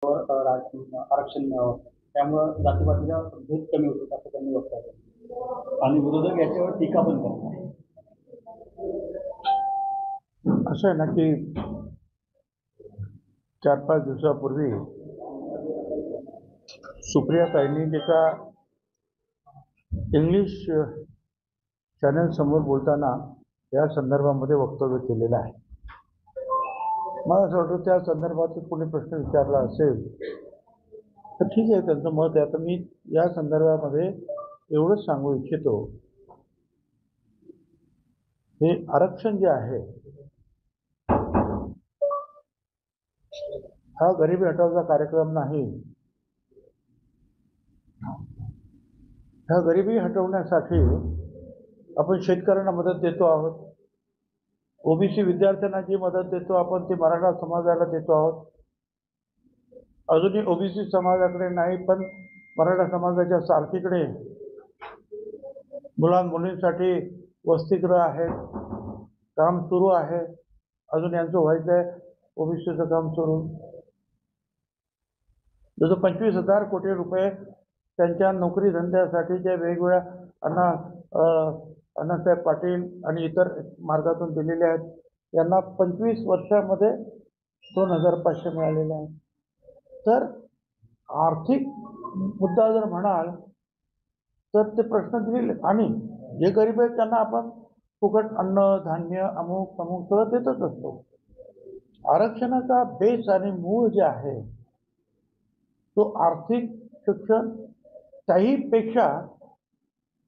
आरक्षण मिळावं, त्यामुळं जातीपातीचा भेद कमी होतो असं त्यांनी वक्तव्य केलं आणि विरोधक याच्यावर टीका पण करतात. असं आहे ना की 4-5 दिवसापूर्वी सुप्रियाताईंनी एका इंग्लिश चॅनल समोर बोलताना या संदर्भामध्ये वक्तव्य केलेलं आहे. मला असं वाटतं त्या संदर्भात कोणी प्रश्न विचारला असेल तर ठीक आहे, त्यांचं मत आहे. आता मी या संदर्भामध्ये एवढंच सांगू इच्छितो, हे आरक्षण जे आहे हा गरिबी हटवण्याचा कार्यक्रम नाही. ह्या गरिबी हटवण्यासाठी आपण शेतकऱ्यांना मदत देतो आहोत, ओबीसी विद्यार्थ्यांना जी मदत देतो आपण ती मराठा समाजाला देतो आहोत. अजूनही ओबीसी समाजाकडे नाही पण मराठा समाजाच्या सारखीकडे मुलांमुलींसाठी वसतिगृह आहेत, काम सुरू आहे. अजून यांचं व्हायचं आहे ओबीसीचं काम सुरू. जसं 25,000 कोटी रुपये त्यांच्या नोकरी धंद्यासाठीच्या वेगवेगळ्या अण्णासाहेब पाटील आणि इतर मार्गातून दिलेले आहेत. यांना 25 वर्षामध्ये 2,500 मिळालेले आहेत. तर आर्थिक मुद्दा जर म्हणाल तर ते प्रश्न दिलेले, आणि जे गरीब आहेत त्यांना आपण फुकट अन्न धान्य अमुक अमुक सगळं देतच असतो. आरक्षणाचा बेस आणि मूळ जे आहे तो आर्थिक शिक्षण, त्याहीपेक्षा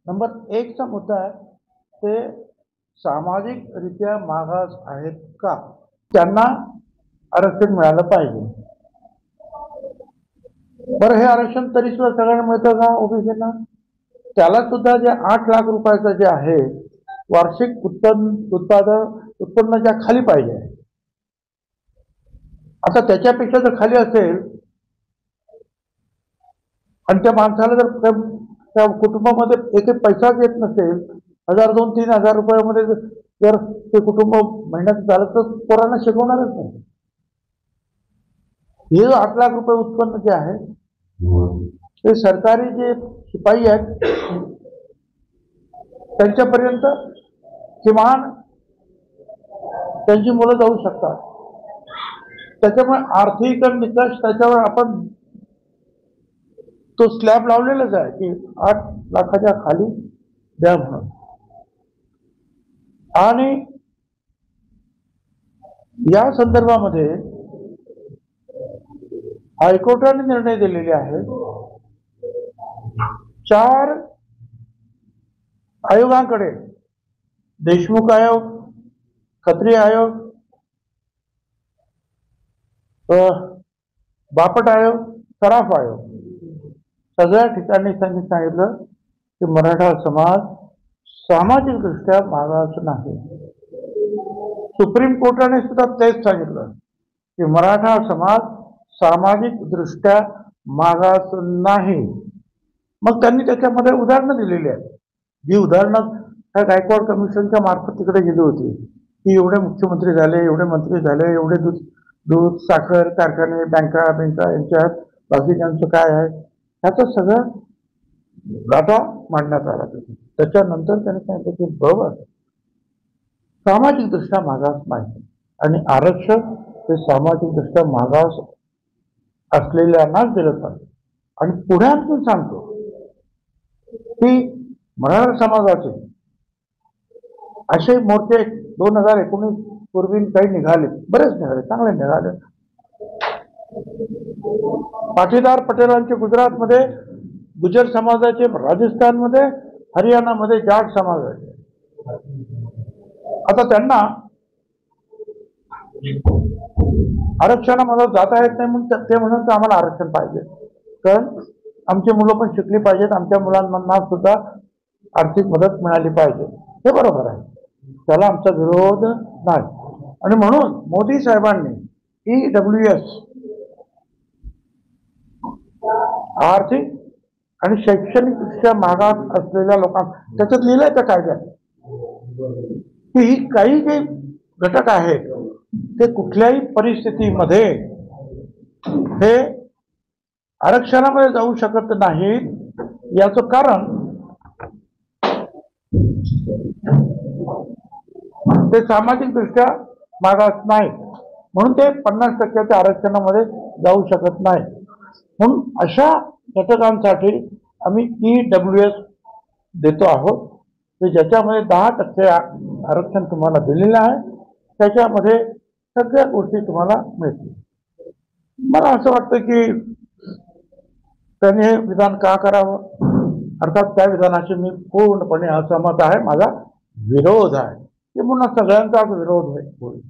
नंबर 1चा मुद्दा आहे ते सामाजिकरित्या मागास आहेत का, त्यांना आरक्षण मिळालं पाहिजे. बरं, हे आरक्षण तरी सुद्धा सगळ्यांना मिळतं का ओबीसींना? त्याला सुद्धा जे 8 लाख रुपयाचं जे आहे वार्षिक उत्पन्नाच्या खाली पाहिजे. आता त्याच्यापेक्षा जर खाली असेल आणि त्या माणसाला जर त्या कुटुंबामध्ये एक पैसाच येत नसेल, 1,000-2,000-3,000 रुपयामध्ये जर ते कुटुंब महिन्यात चालत तर पोरांना शिकवणारच नाही. हे 8 लाख रुपये उत्पन्न जे आहे ते सरकारी जे शिपाई आहेत त्यांच्यापर्यंत किमान त्यांची मुलं जाऊ शकतात. त्याच्यामुळे आर्थिक निकष त्याच्यावर आपण तो स्लॅब लावलेलाच आहे की 8 लाखाच्या खाली द्या म्हणून. आणि या संदर्भामध्ये हायकोर्टाने निर्णय दिलेले आहेत. 4 आयोगांकडे, देशमुख आयोग, खत्री आयोग, बापट आयोग, सराफ आयोग, सगळ्या ठिकाणी त्यांनी सांगितलं की मराठा समाज सामाजिक दृष्ट्या मागास नाही. सुप्रीम कोर्टाने सुद्धा तेच सांगितलं की मराठा समाज सामाजिक दृष्ट्या मागास नाही. मग त्यांनी त्याच्यामध्ये उदाहरणं दिलेली आहेत. जी उदाहरणं ह्या गायकवाड कमिशनच्या मार्फत तिकडे गेली होती की एवढे मुख्यमंत्री झाले, एवढे मंत्री झाले, एवढे दूध साखर कारखाने, बँका यांच्यात बाकीच्यांचं काय आहे ह्याचं सगळं डाटा मांडण्यात आला. त्याच्यानंतर त्यांनी सांगितलं की बरोबर सामाजिक दृष्ट्या मागास नाही आणि आरक्षण हे सामाजिक दृष्ट्या मागास असलेल्यांनाच दिलं पाहिजे. आणि पुढे आणखून सांगतो की मराठा समाजाचे असे मोर्चे 2019 पूर्वी काही निघाले, बरेच निघाले, चांगले निघाले. पाटीदार पटेलांचे गुजरातमध्ये, गुजर समाजाचे राजस्थानमध्ये, हरियाणामध्ये जाट समाजाचे. आता त्यांना आरक्षणामध्ये जाता येत नाही म्हणून ते म्हणून आम्हाला आरक्षण पाहिजे, कारण आमची मुलं पण शिकली पाहिजेत, आमच्या मुलांना सुद्धा आर्थिक मदत मिळाली पाहिजे. हे बरोबर आहे, त्याला आमचा विरोध नाही. आणि म्हणून मोदी साहेबांनी EWS आर्थिक आणि शैक्षणिक दृष्ट्या मागास असलेल्या लोकांना त्याच्यात लिहिलंय त्या कायद्यात की ही काही जे घटक आहेत ते कुठल्याही परिस्थितीमध्ये हे आरक्षणामध्ये जाऊ शकत नाहीत याचं कारण ते सामाजिकदृष्ट्या मागास नाहीत, म्हणून ते 50% आरक्षणामध्ये जाऊ शकत नाही. म्हणून अशा घटकांसाठी आम्ही EWS देतो आहोत, की ज्याच्यामध्ये 10% आरक्षण तुम्हाला दिलेलं आहे, त्याच्यामध्ये सगळ्या गोष्टी तुम्हाला मिळतील. मला असं वाटतं की त्यांनी हे विधान का करावं, अर्थात त्या विधानाशी मी पूर्णपणे असहमत आहे, माझा विरोध आहे. की पुन्हा सगळ्यांचाच विरोध होईल.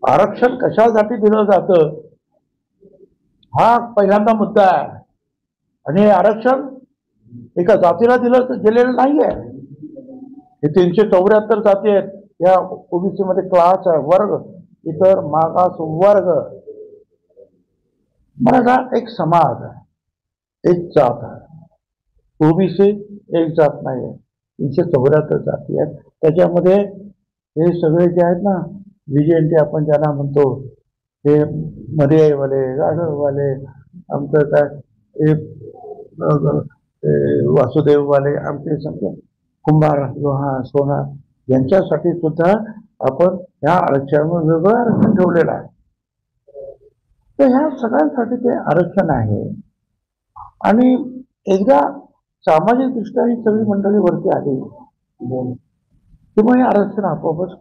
आरक्षण कशासाठी दिलं जातं हा पहिल्यांदा मुद्दा आहे, आणि हे आरक्षण एका जातीला दिलं गेलेलं नाहीये. हे 374 जाती आहेत, या ओबीसी मध्ये क्लास आहे, वर्ग, इतर मागास वर्ग. मराठा एक समाज आहे, एक जात आहे. ओबीसी एक जात नाही आहे, 374 जाती आहेत. त्याच्यामध्ये हे सगळे जे आहेत ना, व्हीजेएनटी आपण ज्यांना म्हणतो, हे मर्याईवाले, गाढववाले, आमचं काय वासुदेववाले, आमचे समजा कुंभार, लोहार, सोनार, यांच्यासाठी सुद्धा आपण ह्या आरक्षणावर वेगळं आरक्षण ठेवलेलं आहे. तर ह्या सगळ्यांसाठी ते आरक्षण आहे. आणि एकदा सामाजिक दृष्ट्या ही सगळी मंडळी वरती आली की मग हे आरक्षण आपोआपच